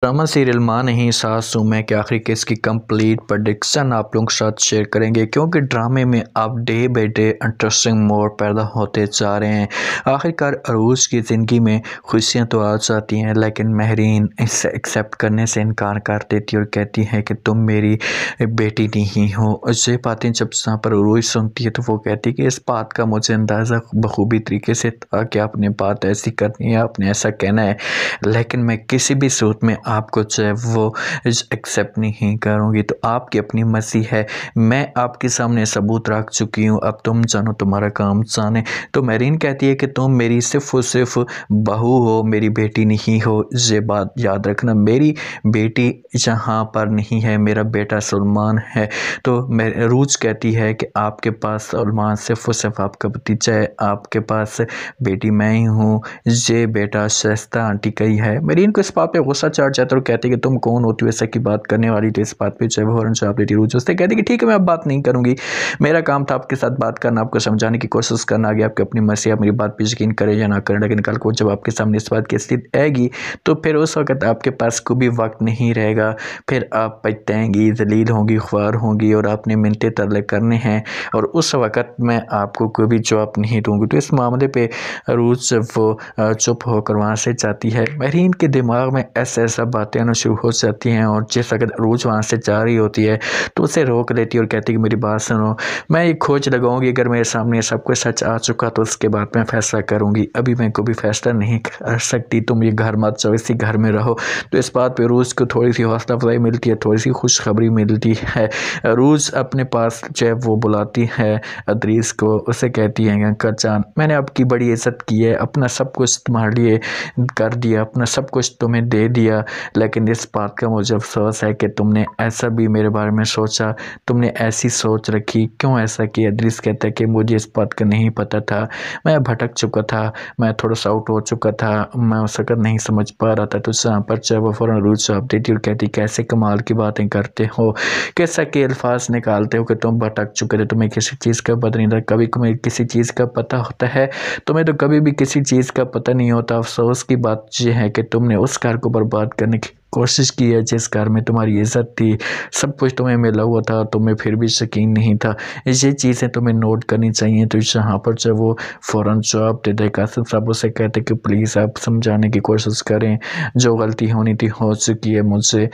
Drama serial माँ नहीं सासू मैं के आखिरी केस की कंप्लीट प्रेडिक्शन आप लोगों के साथ शेयर करेंगे, क्योंकि ड्रामे में अब डे बाई डे इंटरेस्टिंग मोड़ पैदा होते जा रहे हैं। आखिरकार अरूज की ज़िंदगी में खुशियां तो आ जाती हैं, लेकिन महरीन इसे एक्सेप्ट करने से इनकार कर देती और कहती है कि तुम मेरी बेटी नहीं हो। ये बातें जब यहाँ पर अरूज सुनती है तो वो कहती है कि इस बात का मुझे अंदाज़ा बखूबी तरीके से था कि आपने बात ऐसी करनी है, आपने ऐसा कहना है, लेकिन मैं किसी भी सूरत में आपको जो है वो एक्सेप्ट नहीं करूँगी। तो आपकी अपनी मर्ज़ी है, मैं आपके सामने सबूत रख चुकी हूँ, अब तुम जानो तुम्हारा काम जाने। तो महरीन कहती है कि तुम मेरी सिर्फ़ और सिर्फ बहू हो, मेरी बेटी नहीं हो। ये बात याद रखना, मेरी बेटी यहाँ पर नहीं है, मेरा बेटा सलमान है। तो रूज कहती है कि आपके पास सलमान सिर्फ़ और सिर्फ आपका भतीजा है, आपके पास बेटी मैं ही हूँ, ये बेटा शाइस्ता आंटी का ही है। महरीन को इस बात पे गुस्सा चढ़ जाता है और कहती है कि तुम कौन होती हो ऐसा की बात करने वाली। तो इस बात पे जो है वो फौरन जवाब देती रूज उससे कहती है कि ठीक है मैं अब बात नहीं करूँगी, मेरा काम था आपके साथ बात करना, आपको समझाने की कोशिश करना, आगे आपकी अपनी मर्जी, आप मेरी बात पे यकीन करें या ना करें, लेकिन कल को जब आपके सामने इस बात की स्थिति आएगी तो फिर उस वक्त आपके पास कोई भी वक्त नहीं रहेगा, फिर आप पछताएंगी, जलील होंगी, ख्वार होंगी और आपने मिन्नतें तरले करने हैं और उस वक्त मैं आपको कोई भी जवाब नहीं दूंगी। तो इस मामले पे रूज जब वो चुप होकर वहाँ से जाती है, महरीन के दिमाग में ऐसा बातें आना शुरू हो जाती हैं और जिस अगर रूज वहाँ से जा रही होती है तो उसे रोक लेती है और कहती है कि मेरी बात सुनो, मैं एक खोज लगाऊंगी, अगर मेरे सामने सब कुछ सच आ चुका तो उसके बाद मैं फैसला करूंगी, अभी मैं कोई भी फैसला नहीं कर सकती, तुम ये घर मत जाओ, इसी घर में रहो। तो इस बात पे रूज को थोड़ी सी हौसला अफजाई मिलती है, थोड़ी सी खुशखबरी मिलती है। रूज अपने पास जब वो बुलाती है अदरीस को, उसे कहती है अंकल जान मैंने आपकी बड़ी इज्जत की है, अपना सब कुछ तुम्हारे लिए कर दिया, अपना सब कुछ तुम्हें दे दिया, लेकिन इस बात का मुझे अफसोस है कि तुमने ऐसा भी मेरे बारे में सोचा, तुमने ऐसी सोच रखी, क्यों ऐसा किया। अदरीस कहता है कि मुझे इस बात का नहीं पता था, मैं भटक चुका था, मैं थोड़ा सा आउट हो चुका था, मैं उस वक्त नहीं समझ पा रहा था। तो यहाँ पर चाहे वो फ़ौरन रूज जवाब देती और कहती कैसे कमाल की बातें करते हो, कैसा के अल्फाज निकालते हो कि तुम भटक चुके थे, तुम्हें किसी चीज़ का पता नहीं था, कभी तुम्हें किसी चीज़ का पता होता है, तुम्हें तो कभी भी किसी चीज़ का पता नहीं होता। अफसोस की बात यह है कि तुमने उस घर को बर्बाद करने की कोशिश की है जिस घर में तुम्हारी इज्जत थी, सब कुछ तुम्हें मिला हुआ था, तुम्हें फिर भी यकीन नहीं था। ये चीज़ें तुम्हें नोट करनी चाहिए। तो यहाँ पर जब वो फ़ौरन जवाब दे दे, कासिम साहब उसे कहते कि प्लीज़ आप समझाने की कोशिश करें, जो गलती होनी थी हो चुकी है, मुझसे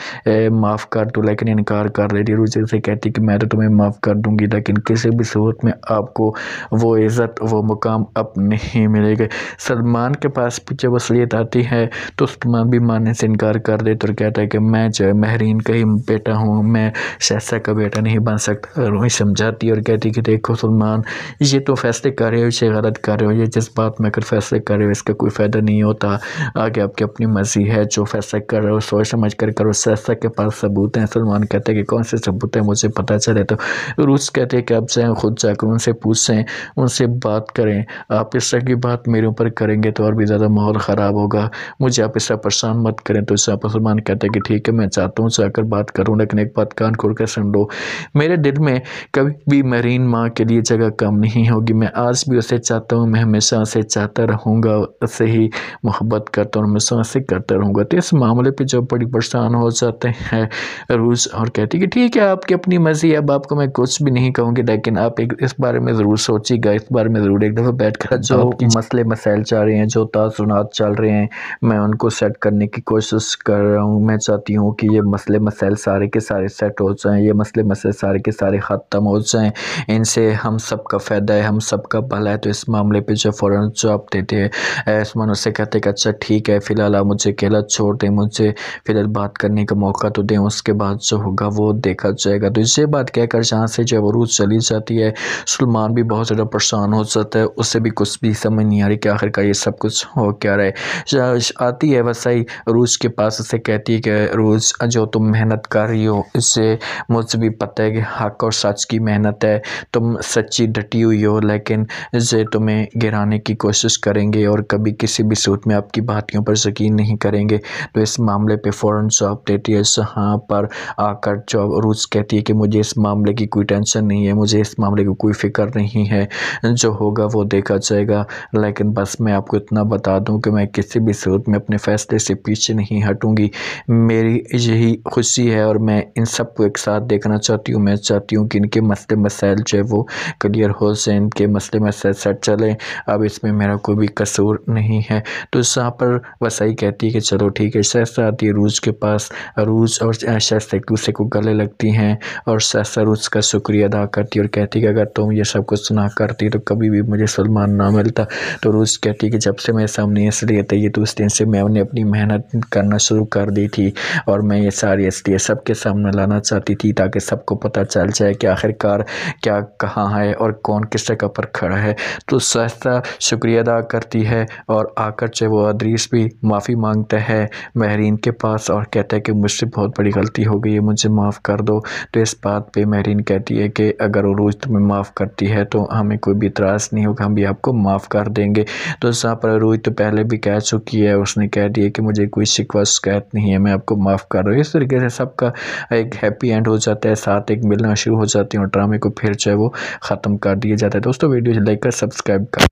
माफ़ कर दो, लेकिन इनकार कर रही थी। रूजी से कहती कि मैं तो तुम्हें माफ़ कर दूँगी, लेकिन किसी भी सूरत में आपको वो इज़्ज़त वो मुकाम अब नहीं मिलेगा। सलमान के पास जब असलियत आती है तो सलमान भी मानने से इनकार कर दे और कहता है कि मैं जो है महरीन का ही बेटा हूँ, मैं शहज़ा का बेटा नहीं बन सकता। रोही समझाती है और कहती कि देखो सलमान, ये तो फैसले कर रहे हो, ये गलत कर रहे हो, ये जिस बात में कर फैसले कर रहे हो इसका कोई फ़ायदा नहीं होता, आगे आपकी अपनी मर्जी है, जो फैसला कर रहे हो सोच समझ कर करो, शहज़ा के पास सबूत हैं। सलमान कहते हैं कि कौन से सबूत हैं, मुझे पता चले। तो रूस कहते हैं कि आप चाहे खुद जाकर उनसे पूछें, उनसे बात करें, आप इस तरह की बात मेरे ऊपर करेंगे तो और भी ज़्यादा माहौल ख़राब होगा, मुझे आप इससे परेशान मत करें। तो इससे सलमान कहते हैं कि ठीक है मैं चाहता हूँ जाकर बात करूँ, लेकिन एक बात कान खोल कर सुन लो, मेरे दिल में कभी भी महरीन माँ के लिए जगह कम नहीं होगी, मैं आज भी उसे चाहता हूँ, मैं हमेशा उसे चाहता रहूँगा, उससे ही मोहब्बत करता हूँ, हमेशा उसे करता रहूँगा। तो इस मामले पर जब बड़ी परेशान हो जाते हैं रूज और कहती है कि ठीक है आपकी अपनी मर्जी है, अब आपको मैं कुछ भी नहीं कहूँगी, लेकिन आप एक इस बारे में ज़रूर सोचिएगा, इस बारे में ज़रूर एक दफ़ा बैठ कर जो मसले मसाइल चल रहे हैं, जो तासुनात चल रहे हैं, मैं उनको सेट करने की कोशिश कर रहा हूँ। मैं चाहती हूँ कि ये मसले मसाइल सारे के सारे सेट हो जाएं, ये मसले मसाइल सारे के सारे ख़त्म हो जाएं, इनसे हम सब का फ़ायदा है, हम सब का भला है। तो इस मामले पे जो फ़ौरन जवाब देते हैं आसमान उससे कहते हैं कि अच्छा ठीक है फ़िलहाल आप मुझे अकेला छोड़ दें, मुझे फ़िलहाल बात करने का मौका तो दें, उसके बाद जो होगा वो देखा जाएगा। तो ये बात कहकर जहाँ से जो अरूज चली जाती है, सलमान भी बहुत ज़्यादा परेशान हो जाता है, उससे भी कुछ भी समझ नहीं आ रही कि आखिरकार ये सब कुछ हो क्या रहा है। आती है वसई अरूज के पास, उसे कहती है कि अरूज जो तुम मेहनत कर रही हो इससे मुझे भी पता है कि हक और सच की मेहनत है, तुम सच्ची डटी हुई हो, लेकिन ये तुम्हें गिराने की कोशिश करेंगे और कभी किसी भी सूरत में आपकी बातों पर यकीन नहीं करेंगे। तो इस मामले पे फ़ौरन जवाब देती है यहाँ पर आकर जो अरूज कहती है कि मुझे इस मामले की कोई टेंशन नहीं है, मुझे इस मामले की कोई फ़िक्र नहीं है, जो होगा वो देखा जाएगा, लेकिन बस मैं आपको इतना बता दूं कि मैं किसी भी सूरत में अपने फ़ैसले से पीछे नहीं हटूंगी। मेरी यही खुशी है और मैं इन सबको एक साथ देखना चाहती हूँ। मैं चाहती हूँ कि इनके मसले मसाइल जो है वो क्लियर हो जाए, इनके मसले मसाइल सेट चलें। अब इसमें मेरा कोई भी कसूर नहीं है। तो यहाँ पर वसाई कहती है कि चलो ठीक है। शहज़ादी आती है अरूज के पास। अरूज और शहज़ादी एक दूसरे को गले लगती हैं और शहज़ादी अरूज का शुक्रिया अदा करती है और कहती है कि अगर तुम ये सब कुछ सुना करती तो कभी भी मुझे सलमान ना मिलता। तो अरूज कहती है कि जब से मेरे सामने असलियत है ये तो उस दिन से मैंने अपनी मेहनत करना शुरू कर दी थी और मैं ये सारी असलियत सबके सामने लाना चाहती थी ताकि सबको पता चल जाए कि आखिरकार क्या कहाँ है और कौन किस जगह पर खड़ा है। तो शहज़ादा शुक्रिया अदा करती है और आकर जो वो अदरीस भी माफ़ी मांगता है महरीन के पास और कहता है कि मुझसे बहुत बड़ी गलती हो गई है, मुझे माफ़ कर दो। तो इस बात पे महरीन कहती है कि अगर अरूज तुम्हें माफ़ करती है तो हमें कोई भी इतराज़ नहीं होगा, हम भी आपको माफ़ कर देंगे। तो यहाँ पर अरूज तो पहले भी कह चुकी है, उसने कह दिया कि मुझे कोई शिकवा शिकायत नहीं है, मैं आपको माफ़ कर रहा हूँ। इस तरीके से सबका एक हैप्पी एंड हो जाता है, साथ एक मिलना शुरू हो जाती है और ड्रामे को फिर जो है वो ख़त्म कर दिया जाता है। दोस्तों वीडियो लाइक कर सब्सक्राइब कर